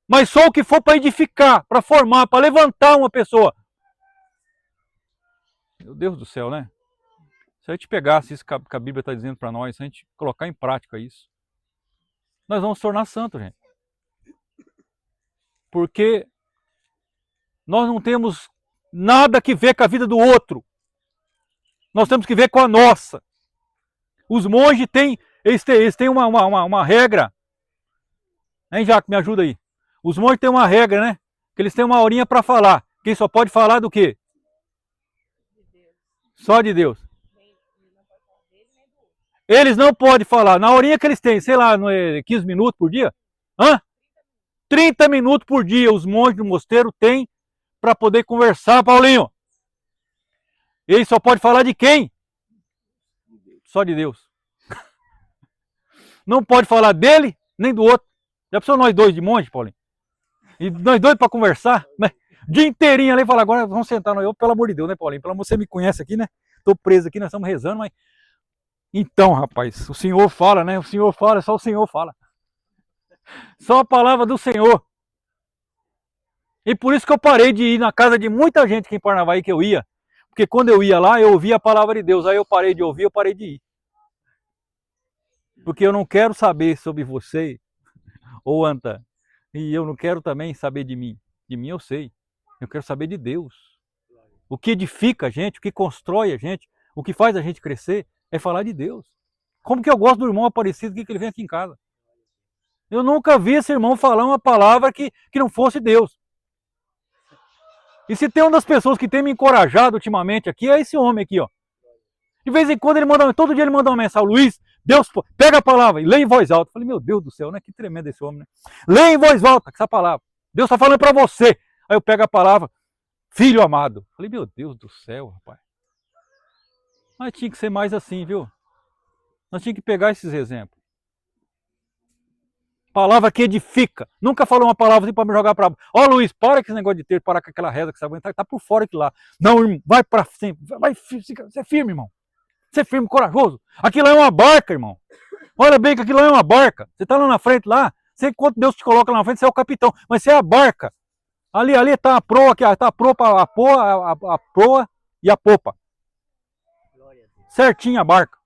A: Mas só o que for para edificar, para formar, para levantar uma pessoa. Meu Deus do céu, né? Se a gente pegasse isso que a Bíblia está dizendo para nós, se a gente colocar em prática isso, nós vamos se tornar santos, gente. Porque nós não temos nada que ver com a vida do outro. Nós temos que ver com a nossa. Os monges eles têm uma regra. Hein, Jaco, me ajuda aí. Os monges têm uma regra, né? Que eles têm uma horinha para falar. Quem só pode falar do quê? Só de Deus. Eles não podem falar. Na horinha que eles têm, sei lá, 15 minutos por dia? 30 minutos por dia os monges do mosteiro têm para poder conversar, Paulinho. Eles só podem falar de quem? Só de Deus. Não pode falar dele, nem do outro. Já pensou nós dois de monge, Paulinho? E nós dois para conversar, né? Dia inteirinho ali e falar, agora vamos sentar. Eu, pelo amor de Deus, né, Paulinho? Pelo amor, você me conhece aqui, né? Estou preso aqui, nós estamos rezando, mas... Então, rapaz, o Senhor fala, né? O Senhor fala, só o Senhor fala. Só a palavra do Senhor. E por isso que eu parei de ir na casa de muita gente aqui em Parnavaí que eu ia. Porque quando eu ia lá, eu ouvia a palavra de Deus. Aí eu parei de ouvir, eu parei de ir. Porque eu não quero saber sobre você, ou Anta. E eu não quero também saber de mim. De mim eu sei. Eu quero saber de Deus. O que edifica a gente, o que constrói a gente, o que faz a gente crescer é falar de Deus. Como que eu gosto do irmão Aparecido que ele vem aqui em casa. Eu nunca vi esse irmão falar uma palavra que não fosse Deus. E se tem uma das pessoas que tem me encorajado ultimamente aqui, é esse homem aqui, ó. De vez em quando ele manda, todo dia ele manda uma mensagem, Luiz, Deus, pega a palavra e lê em voz alta. Eu falei, meu Deus do céu, né? Que tremendo esse homem, né? Lê em voz alta essa palavra. Deus está falando para você. Aí eu pego a palavra, filho amado. Eu falei, meu Deus do céu, rapaz. Mas tinha que ser mais assim, viu? Nós tínhamos que pegar esses exemplos. Palavra que edifica. Nunca falou uma palavra assim para me jogar para... Ó, Luiz, para com esse negócio de ter, parar com aquela reza que você aguenta. Tá por fora aqui lá. Não, irmão, vai para cima. Vai, você é firme, irmão. Você é firme, corajoso. Aquilo é uma barca, irmão. Olha bem que aquilo é uma barca. Você está lá na frente, lá. Você, enquanto Deus te coloca lá na frente, você é o capitão. Mas você é a barca. Ali está a proa, aqui, está a proa e a popa. Certinho a barca.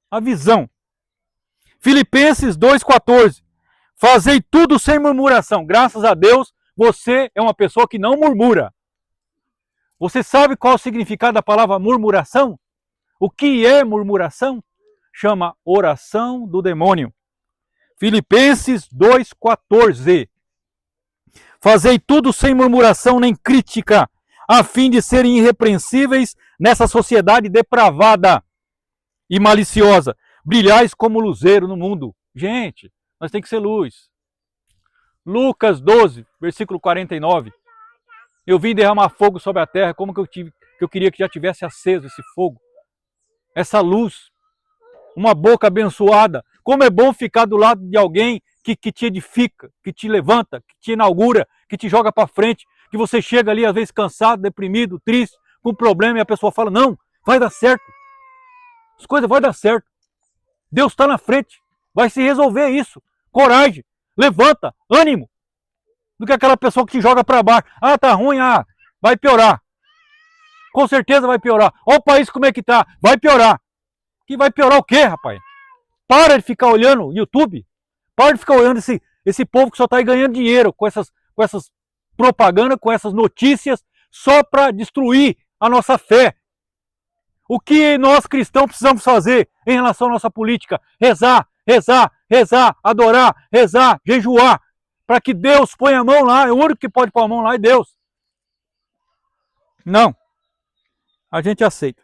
A: A visão. Filipenses 2,14. Fazei tudo sem murmuração. Graças a Deus, você é uma pessoa que não murmura. Você sabe qual é o significado da palavra murmuração? O que é murmuração? Chama oração do demônio. Filipenses 2,14. Fazei tudo sem murmuração nem crítica, a fim de serem irrepreensíveis nessa sociedade depravada e maliciosa. Brilhais como luzeiro no mundo. Gente, nós temos que ser luz. Lucas 12, versículo 49. Eu vim derramar fogo sobre a terra, como que eu queria que já tivesse aceso esse fogo. Essa luz. Uma boca abençoada. Como é bom ficar do lado de alguém que te edifica, que te levanta, que te inaugura, que te joga para frente, que você chega ali às vezes cansado, deprimido, triste, com problema e a pessoa fala, não, vai dar certo. As coisas vão dar certo. Deus está na frente. Vai se resolver isso. Coragem. Levanta. Ânimo. Do que aquela pessoa que te joga para baixo. Ah, tá ruim. Ah, vai piorar. Com certeza vai piorar. Olha o país como é que tá. Vai piorar. Que vai piorar o quê, rapaz? Para de ficar olhando YouTube. Para de ficar olhando esse povo que só está ganhando dinheiro com essas propagandas, com essas notícias, só para destruir a nossa fé. O que nós cristãos precisamos fazer em relação à nossa política? Rezar, rezar, rezar, adorar, rezar, jejuar, para que Deus ponha a mão lá. É o único que pode pôr a mão lá é Deus. Não. A gente aceita.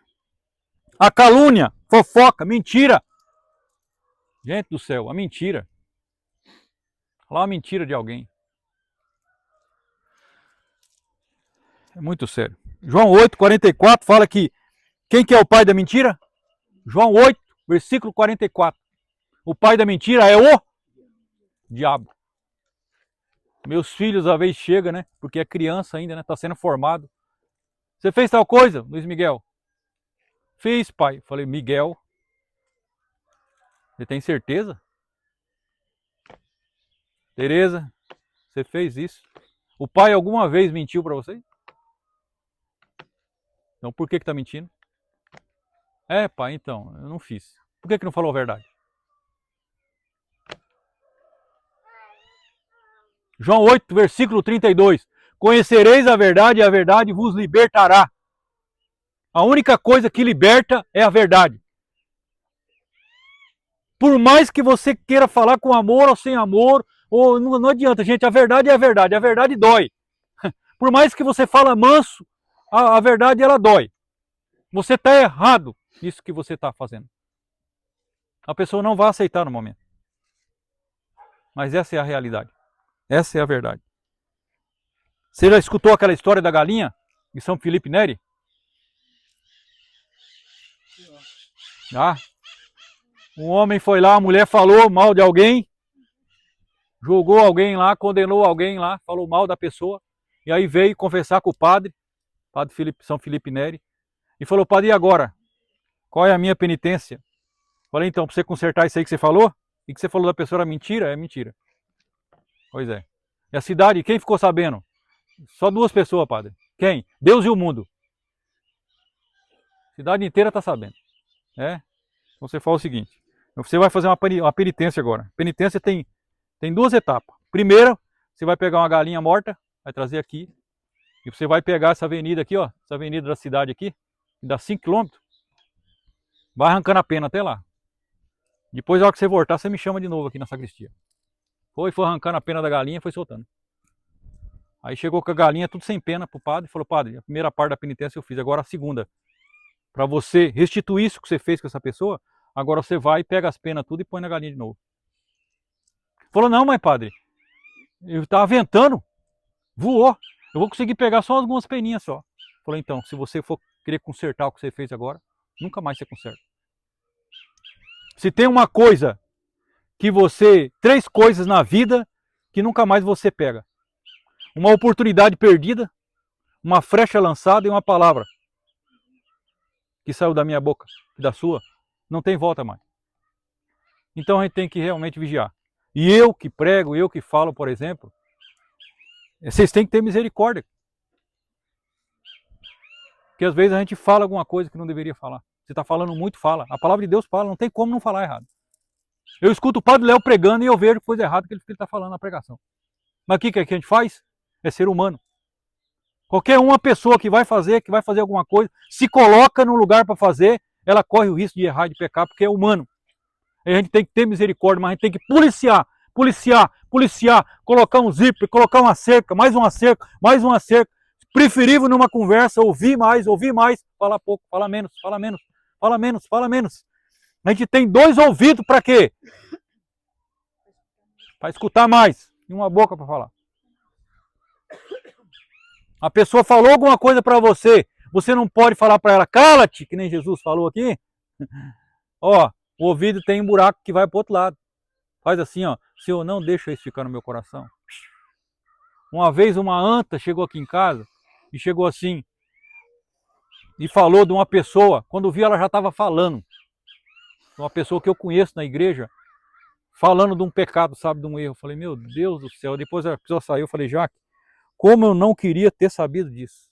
A: A calúnia, fofoca, mentira. Gente do céu, a mentira. Falar uma mentira de alguém. É muito sério. João 8,44 fala que quem que é o pai da mentira? João 8, versículo 44. O pai da mentira é o diabo. Meus filhos, a vez chega, né? Porque é criança ainda, né? Está sendo formado. Você fez tal coisa, Luiz Miguel? Fiz, pai. Falei, Miguel, você tem certeza? Tereza, você fez isso? O pai alguma vez mentiu para você? Então por que está mentindo? É, pai, então, eu não fiz. Por que não falou a verdade? João 8, versículo 32. Conhecereis a verdade e a verdade vos libertará. A única coisa que liberta é a verdade. Por mais que você queira falar com amor ou sem amor, ou não adianta, gente, a verdade é a verdade dói. Por mais que você fala manso, a verdade ela dói. Você está errado nisso que você está fazendo. A pessoa não vai aceitar no momento. Mas essa é a realidade. Essa é a verdade. Você já escutou aquela história da galinha de São Felipe Neri? Ah, um homem foi lá, a mulher falou mal de alguém, julgou alguém lá, condenou alguém lá, falou mal da pessoa, e aí veio confessar com o padre São Felipe Neri, e falou, padre, e agora? Qual é a minha penitência? Falei, então, para você consertar isso aí que você falou, e que você falou da pessoa era mentira, é mentira. Pois é. E a cidade, quem ficou sabendo? Só 2 pessoas, padre. Quem? Deus e o mundo. A cidade inteira está sabendo. É? Então você fala o seguinte, você vai fazer uma penitência agora. Penitência tem 2 etapas. Primeira, você vai pegar uma galinha morta, vai trazer aqui, E você vai pegar essa avenida aqui, ó, essa avenida da cidade aqui, que dá 5 km, vai arrancando a pena até lá. Depois, na hora que você voltar, você me chama de novo aqui na sacristia. Foi arrancando a pena da galinha e foi soltando. Aí chegou com a galinha tudo sem pena pro padre e falou: padre, a primeira parte da penitência eu fiz, agora a segunda. Para você restituir isso que você fez com essa pessoa, agora você vai, pega as penas tudo e põe na galinha de novo. Falou: não, mas padre, eu tava ventando, voou. Eu vou conseguir pegar só algumas peninhas só. Falou: então, se você for querer consertar o que você fez agora, nunca mais você conserta. Se tem uma coisa que você, 3 coisas na vida que nunca mais você pega: uma oportunidade perdida, uma flecha lançada e uma palavra que saiu da minha boca e da sua, não tem volta mais. Então a gente tem que realmente vigiar. E eu que prego, eu que falo, por exemplo, vocês têm que ter misericórdia. Porque às vezes a gente fala alguma coisa que não deveria falar. Você está falando muito, fala. A palavra de Deus fala, não tem como não falar errado. Eu escuto o Padre Léo pregando e eu vejo coisa errada que ele está falando na pregação. Mas o que a gente faz? É ser humano. Qualquer uma pessoa que vai fazer alguma coisa, se coloca no lugar para fazer, ela corre o risco de errar, de pecar, porque é humano. A gente tem que ter misericórdia, mas a gente tem que policiar, colocar um zíper, colocar uma cerca, mais uma cerca, mais uma cerca. Preferível numa conversa, ouvir mais, falar pouco, fala menos. A gente tem 2 ouvidos para quê? Para escutar mais e uma boca para falar. A pessoa falou alguma coisa para você, você não pode falar para ela: cala-te, que nem Jesus falou aqui. Ó, o ouvido tem um buraco que vai para o outro lado. Faz assim, ó: Senhor, não deixa isso ficar no meu coração. Uma vez uma anta chegou aqui em casa e chegou assim e falou de uma pessoa, quando vi ela já estava falando, uma pessoa que eu conheço na igreja, falando de um pecado, sabe, de um erro. Eu falei: meu Deus do céu. Depois a pessoa saiu, eu falei: Jaque, como eu não queria ter sabido disso.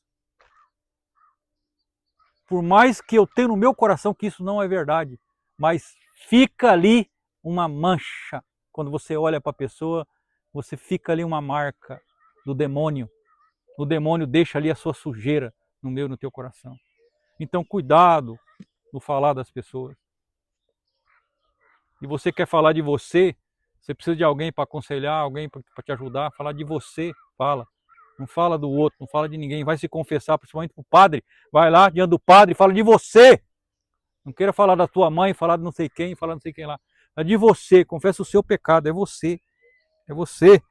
A: Por mais que eu tenha no meu coração que isso não é verdade, mas fica ali uma mancha. Quando você olha para a pessoa, você fica ali uma marca do demônio. O demônio deixa ali a sua sujeira no teu coração. Então cuidado no falar das pessoas. E você quer falar de você, você precisa de alguém para aconselhar, alguém para te ajudar. Falar de você, fala. Não fala do outro, não fala de ninguém. Vai se confessar, principalmente para o padre. Vai lá diante do padre e fala de você. Não queira falar da tua mãe, falar de não sei quem, falar de não sei quem lá. É de você, confessa o seu pecado, é você. É você.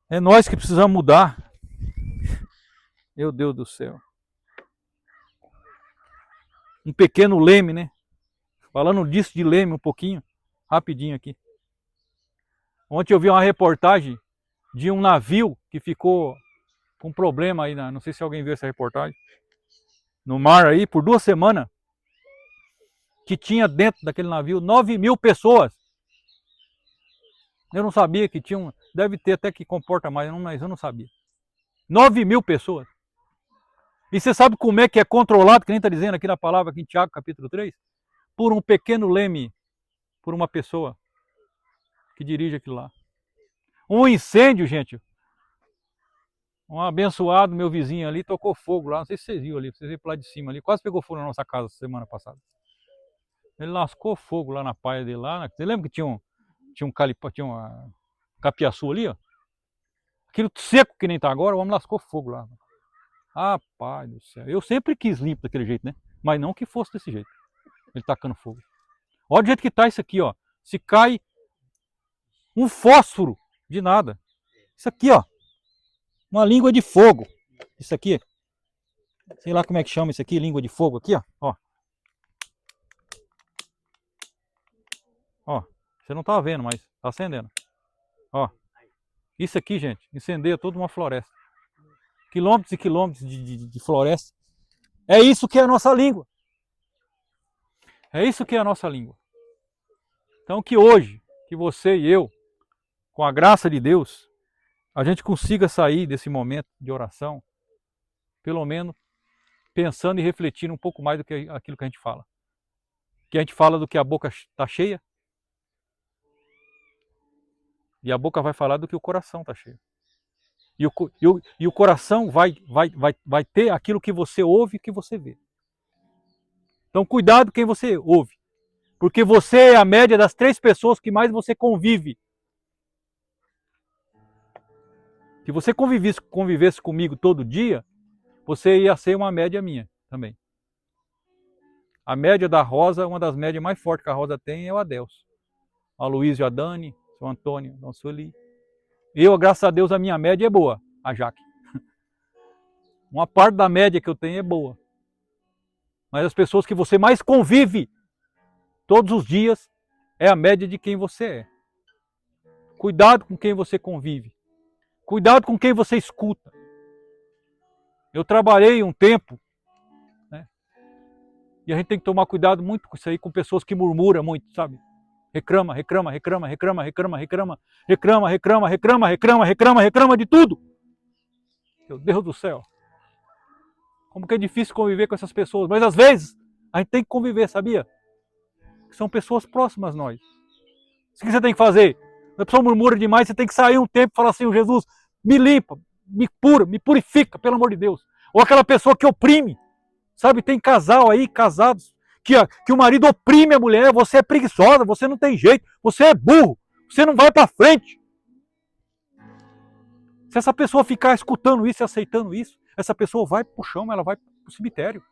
A: É nós que precisamos mudar. Meu Deus do céu. Um pequeno leme, né? Falando disso de leme um pouquinho, rapidinho aqui. Ontem eu vi uma reportagem de um navio que ficou com problema aí, não sei se alguém viu essa reportagem, no mar aí, por 2 semanas, que tinha dentro daquele navio 9.000 pessoas. Eu não sabia que tinha, deve ter até que comporta mais, mas eu não sabia. 9.000 pessoas. E você sabe como é que é controlado, que nem está dizendo aqui na palavra, aqui em Tiago capítulo 3? Por um pequeno leme, por uma pessoa que dirige aquilo lá. Um incêndio, gente. Um abençoado, meu vizinho ali, tocou fogo lá. Não sei se vocês viram ali, vocês viram lá de cima ali. Quase pegou fogo na nossa casa semana passada. Ele lascou fogo lá na paia dele lá. Você lembra que tinha uma capiaçu ali, ó? Aquilo seco que nem tá agora, o homem lascou fogo lá. Rapaz do céu. Eu sempre quis limpo daquele jeito, né? Mas não que fosse desse jeito. Ele tacando fogo. Olha do jeito que tá isso aqui, ó. Se cai um fósforo de nada. Isso aqui, ó. Uma língua de fogo. Isso aqui. Sei lá como é que chama isso aqui, língua de fogo aqui, ó. Ó, você não tá vendo, mas tá acendendo. Ó. Isso aqui, gente, incendeia toda uma floresta. Quilômetros e quilômetros de floresta. É isso que é a nossa língua. É isso que é a nossa língua. Então que hoje, que você e eu, com a graça de Deus, a gente consiga sair desse momento de oração, pelo menos pensando e refletindo um pouco mais do que aquilo que a gente fala. Que a gente fala do que a boca está cheia, e a boca vai falar do que o coração está cheio. E o coração vai ter aquilo que você ouve e que você vê. Então cuidado quem você ouve. Porque você é a média das 3 pessoas que mais você convive. Se você convivesse comigo todo dia, você ia ser uma média minha também. A média da Rosa, uma das médias mais fortes que a Rosa tem é o Adelso. A Luísa e a Dani, o Antônio, a Sueli. Eu, graças a Deus, a minha média é boa, a Jaque. Uma parte da média que eu tenho é boa. Mas as pessoas que você mais convive todos os dias é a média de quem você é. Cuidado com quem você convive. Cuidado com quem você escuta. Eu trabalhei um tempo, né? E a gente tem que tomar cuidado muito com isso aí, com pessoas que murmuram muito, sabe? Reclama de tudo. Meu Deus do céu. Como que é difícil conviver com essas pessoas. Mas às vezes, a gente tem que conviver, sabia? São pessoas próximas a nós. O que você tem que fazer? A pessoa murmura demais, você tem que sair um tempo e falar assim, Jesus, me limpa, me purifica, pelo amor de Deus. Ou aquela pessoa que oprime. Sabe, tem casal aí, casados, que o marido oprime a mulher, você é preguiçosa, você não tem jeito, você é burro, você não vai para frente. Se essa pessoa ficar escutando isso e aceitando isso, essa pessoa vai pro chão, ela vai pro cemitério.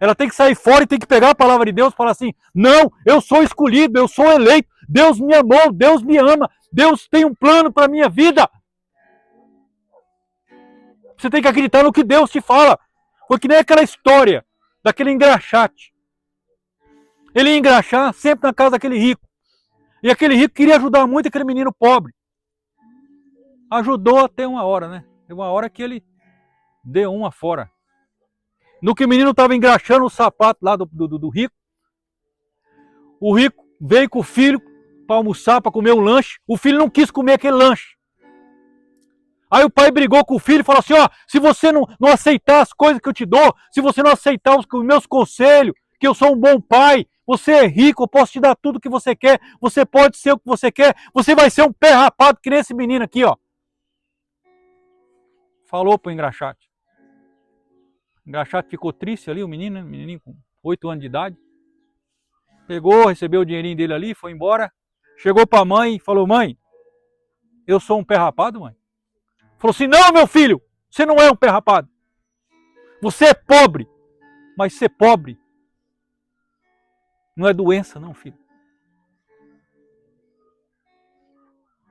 A: Ela tem que sair fora e tem que pegar a palavra de Deus e falar assim, não, eu sou escolhido, eu sou eleito, Deus me amou, Deus me ama, Deus tem um plano para a minha vida. Você tem que acreditar no que Deus te fala. Foi que nem aquela história daquele engraxate. Ele ia engraxar sempre na casa daquele rico. E aquele rico queria ajudar muito aquele menino pobre. Ajudou até uma hora, né? Teve uma hora que ele deu uma fora. No que o menino estava engraxando o sapato lá do rico, o rico veio com o filho para almoçar, para comer um lanche. O filho não quis comer aquele lanche. Aí o pai brigou com o filho e falou assim, ó, se você não aceitar as coisas que eu te dou, se você não aceitar os meus conselhos, que eu sou um bom pai, você é rico, eu posso te dar tudo o que você quer, você pode ser o que você quer, você vai ser um pé rapado que nem esse menino aqui, ó. Falou pro engraxate. O engraxate ficou triste ali, o menino, né? Menininho com 8 anos de idade. Pegou, recebeu o dinheirinho dele ali, foi embora. Chegou pra mãe e falou, mãe, eu sou um pé rapado, mãe? Falou assim, não, meu filho, você não é um pé rapado. Você é pobre, mas ser pobre não é doença, não, filho.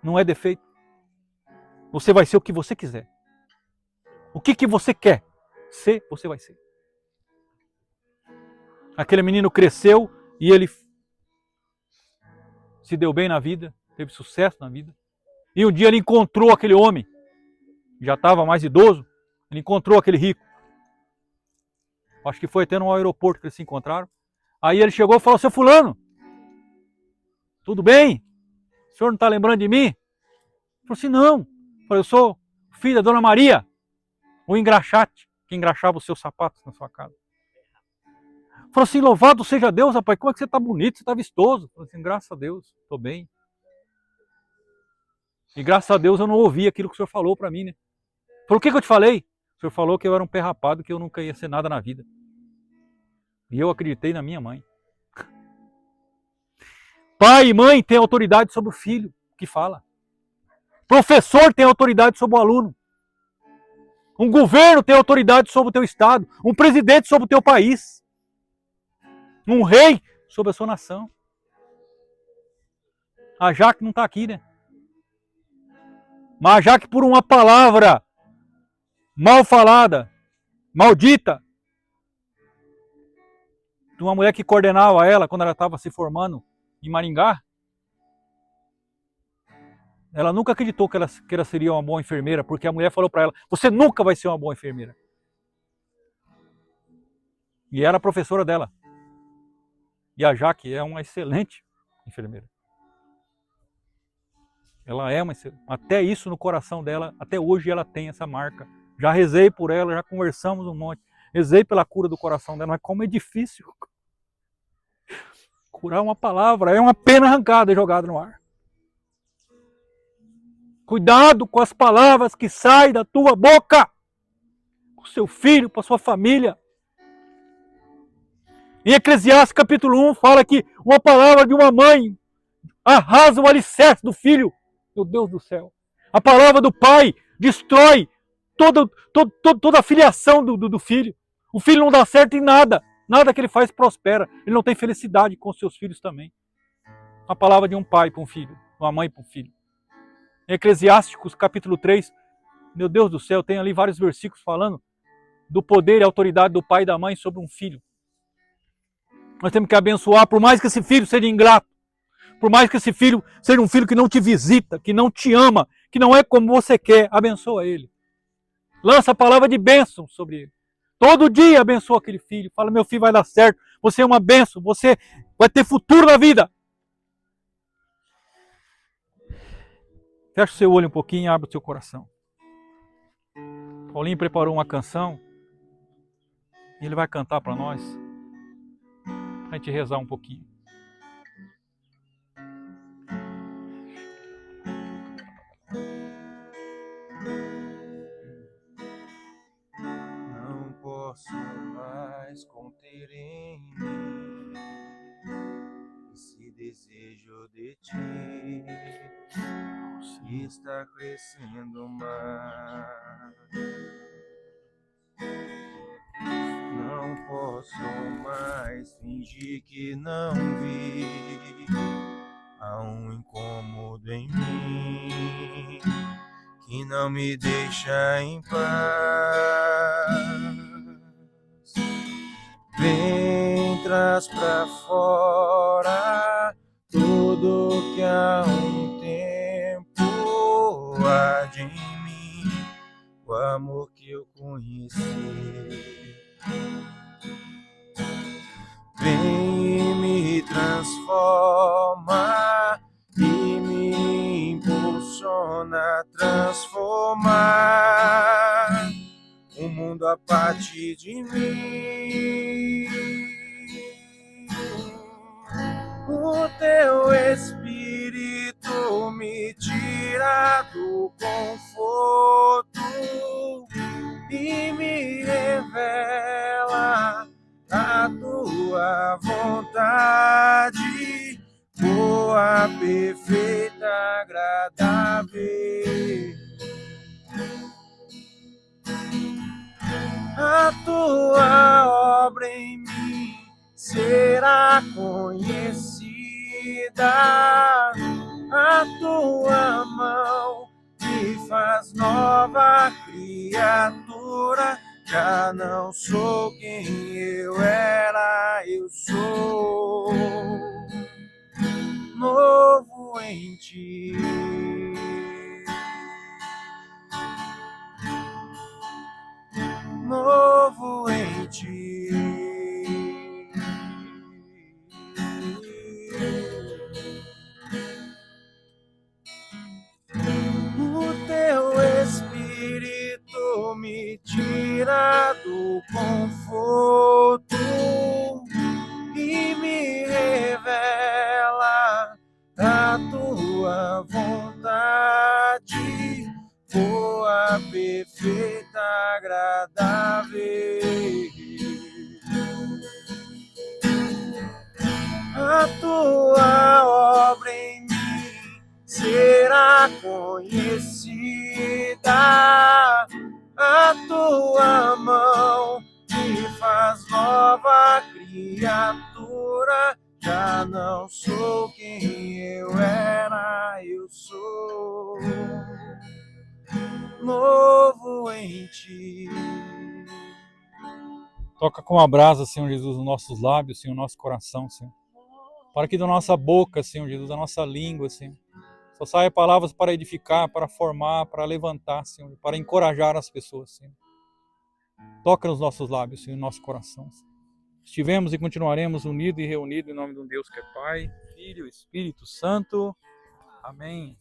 A: Não é defeito. Você vai ser o que você quiser. O que você quer ser, você vai ser. Aquele menino cresceu e ele se deu bem na vida, teve sucesso na vida. E um dia ele encontrou aquele homem, já estava mais idoso, ele encontrou aquele rico. Acho que foi até no aeroporto que eles se encontraram. Aí ele chegou e falou, seu fulano, tudo bem? O senhor não está lembrando de mim? Ele falou assim, não. Eu falei, eu sou filho da dona Maria, o engraxate, que engraxava os seus sapatos na sua casa. Ele falou assim, louvado seja Deus, rapaz, como é que você está bonito, você está vistoso. Eu falei assim, graças a Deus, estou bem. E graças a Deus eu não ouvi aquilo que o senhor falou para mim, né? Falou, o que eu te falei? O senhor falou que eu era um pé rapado, que eu nunca ia ser nada na vida. E eu acreditei na minha mãe. Pai e mãe têm autoridade sobre o filho que fala. Professor tem autoridade sobre o aluno. Um governo tem autoridade sobre o teu estado. Um presidente sobre o teu país. Um rei sobre a sua nação. A Jaque não está aqui, né? Mas a Jaque, por uma palavra mal falada, maldita, de uma mulher que coordenava ela quando ela estava se formando em Maringá, ela nunca acreditou que ela seria uma boa enfermeira, porque a mulher falou para ela, você nunca vai ser uma boa enfermeira. E era a professora dela. E a Jaque é uma excelente enfermeira. Ela é uma excelente. Até isso no coração dela, até hoje ela tem essa marca. Já rezei por ela, já conversamos um monte. Rezei pela cura do coração dela, mas como é difícil curar uma palavra, é uma pena arrancada e jogada no ar. Cuidado com as palavras que saem da tua boca. Com o seu filho, com a sua família. Em Eclesiastes capítulo 1 fala que uma palavra de uma mãe arrasa o alicerce do filho. Meu Deus do céu. A palavra do pai destrói toda a filiação do filho. O filho não dá certo em nada. Nada que ele faz prospera. Ele não tem felicidade com os seus filhos também. A palavra de um pai para um filho. De uma mãe para um filho. Em Eclesiásticos capítulo 3, meu Deus do céu, tem ali vários versículos falando do poder e autoridade do pai e da mãe sobre um filho. Nós temos que abençoar, por mais que esse filho seja ingrato, por mais que esse filho seja um filho que não te visita, que não te ama, que não é como você quer, abençoa ele. Lança a palavra de bênção sobre ele. Todo dia abençoa aquele filho. Fala, meu filho vai dar certo, você é uma bênção, você vai ter futuro na vida. Fecha o seu olho um pouquinho e abre o seu coração. Paulinho preparou uma canção e ele vai cantar para nós. Para a gente rezar um pouquinho.
B: Não posso mais conter em mim esse desejo de ti que está crescendo mais. Não posso mais fingir que não vi. Há um incômodo em mim que não me deixa em paz. Vem, traz pra fora tudo que há um tempo arde em mim, o amor que eu conheci. Vem e me transforma e me impulsiona a transformar o mundo a partir de mim. O teu Espírito me tira do conforto e me revela a tua vontade, boa, perfeita, agradável. A tua obra em mim será conhecida, a tua mão me faz nova criatura. Já não sou quem eu era, eu sou novo em ti. Novo em ti. O teu Espírito me tira do conforto e me revela a tua vontade, boa, perfeita, agradável. A tua obra em mim será conhecida, a tua mão me faz nova criatura. Já não sou quem eu era, eu sou novo em ti.
A: Toca com a brasa, Senhor Jesus, nos nossos lábios, Senhor, no nosso coração, Senhor. Para que da nossa boca, Senhor Jesus, da nossa língua, Senhor, só saia palavras para edificar, para formar, para levantar, Senhor, para encorajar as pessoas, Senhor. Toca nos nossos lábios, Senhor, no nosso coração, Senhor. Estivemos e continuaremos unidos e reunidos em nome de um Deus que é Pai, Filho e Espírito Santo. Amém.